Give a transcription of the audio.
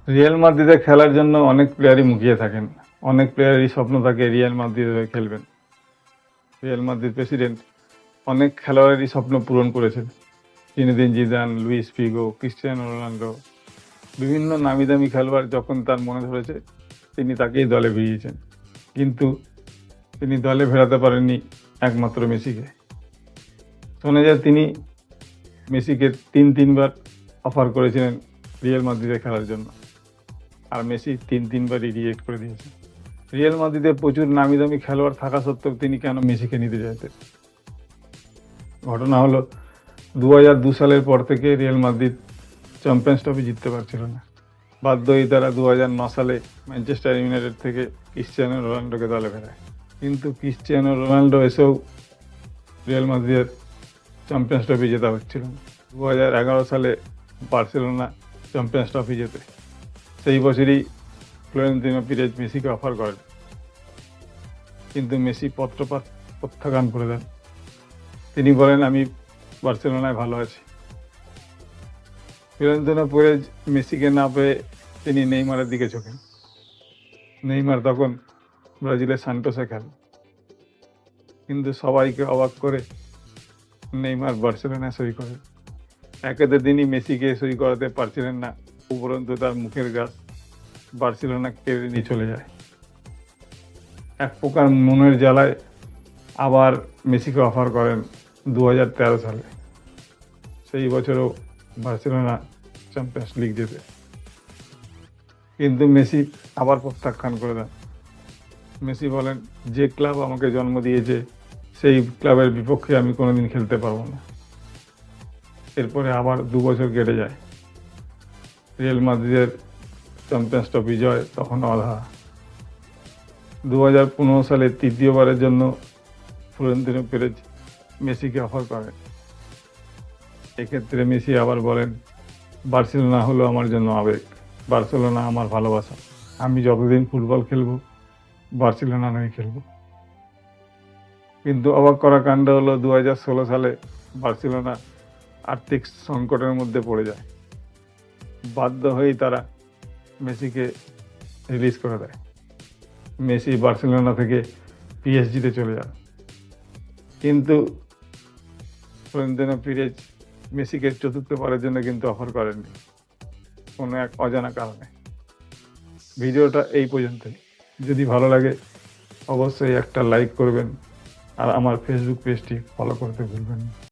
Real মাদ্রিদে খেলার জন্য অনেক প্লেয়ারই মুখিয়ে থাকেন। অনেক প্লেয়ারেরই স্বপ্ন থাকে রিয়াল মাদ্রিদে হয়ে খেলবেন। রিয়াল মাদ্রিদ প্রেসিডেন্ট অনেক খেলোয়াড়েরই স্বপ্ন পূরণ করেছেন। Zinedine Zidane, Luis Figo, Cristiano Ronaldo, বিভিন্ন নামি দামি খেলোয়াড় যখন তার মনে ধরেছে তিনি তাকেই দলে ভিড়িয়েছেন। কিন্তু তিনি দলে ফেরাতে পারেননি একমাত্র মেসিকে। শোনা যায় তিনি মেসিকে তিনবার অফার করেছিলেন রিয়াল মাদ্রিদে খেলার জন্য, আর মেসি তিনবারই রিজেক্ট করে দিয়েছে। রিয়াল মাদ্রিদে প্রচুর নামি দামি খেলোয়াড় থাকা সত্ত্বেও তিনি কেন মেসিকে নিতে চাইতেন? ঘটনা হলো 2002 সালের পর থেকে রিয়াল মাদ্রিদ চ্যাম্পিয়ন্স ট্রফি জিততে পারছিল না। বাধ্য হয়ে তারা 2009 সালে ম্যানচেস্টার ইউনাইটেড থেকে ক্রিস্টিয়ানো রোনাল্ডোকে দলে ফেরায়। কিন্তু ক্রিস্টিয়ানো রোনাল্ডো এসেও রিয়াল মাদ্রিদের চ্যাম্পিয়ন্স ট্রফি জেতা হচ্ছিল না। 2011 সালে বার্সেলোনা চ্যাম্পিয়ন্স ট্রফি জেতে। সেই বছরই ফ্লোরেন্তিনো পেরেজ মেসিকে অফার করেন, কিন্তু মেসি পত্রপাঠ প্রত্যাখ্যান করে দেন। তিনি বলেন, আমি বার্সেলোনায় ভালো আছি। ফ্লোরেন্তিনো পেরেজ মেসিকে না পেয়ে তিনি নেইমারের দিকে ঝোঁকেন। নেইমার তখন ব্রাজিলের সান্টোসে খেলেন, কিন্তু সবাইকে অবাক করে নেইমার বার্সেলোনায় সই করেন। একেতে তিনি মেসিকে সই করাতে পারছিলেন না, উপরন্তু তার মুখের গাছ বার্সেলোনা কেড়ে নিয়ে চলে যায়। এক প্রকার মনের জ্বালায় আবার মেসিকে অফার করেন 2013 সালে। সেই বছরও বার্সেলোনা চ্যাম্পিয়ন্স লিগ জেতে, কিন্তু মেসি আবার প্রত্যাখ্যান করে দেন। মেসি বলেন, যে ক্লাব আমাকে জন্ম দিয়েছে সেই ক্লাবের বিপক্ষে আমি কোনোদিন খেলতে পারবো না। এরপরে আবার 2 বছর কেটে যায়। রিয়াল মাদ্রিদের চ্যাম্পিয়ন্স ট্রফি জয় তখন অধা। 2015 সালে তৃতীয়বারের জন্য ফ্লোরেন্তিনো পেরেজ মেসিকে অফার করেন। এক্ষেত্রে মেসি আবার বলেন, বার্সেলোনা হলো আমার জন্য আবেগ, বার্সেলোনা আমার ভালোবাসা, আমি যতদিন ফুটবল খেলবো বার্সেলোনা নয় খেলবো। কিন্তু অবাক করা কাণ্ড হলো 2016 সালে বার্সেলোনা আর্থিক সংকটের মধ্যে পড়ে যায়। বাধ্য হয়েই তারা মেসিকে রিলিজ করে দেয়। মেসি বার্সেলোনা থেকে পিএসজিতে চলে যান, কিন্তু ফ্লোরেন্তিনো পেরেজ মেসিকে চতুর্থবারের জন্য কিন্তু অফার করেননি, কোনো এক অজানা কারণে। ভিডিওটা এই পর্যন্তই। যদি ভালো লাগে অবশ্যই একটা লাইক করবেন, আর আমার ফেসবুক পেজটি ফলো করতে ভুলবেন না।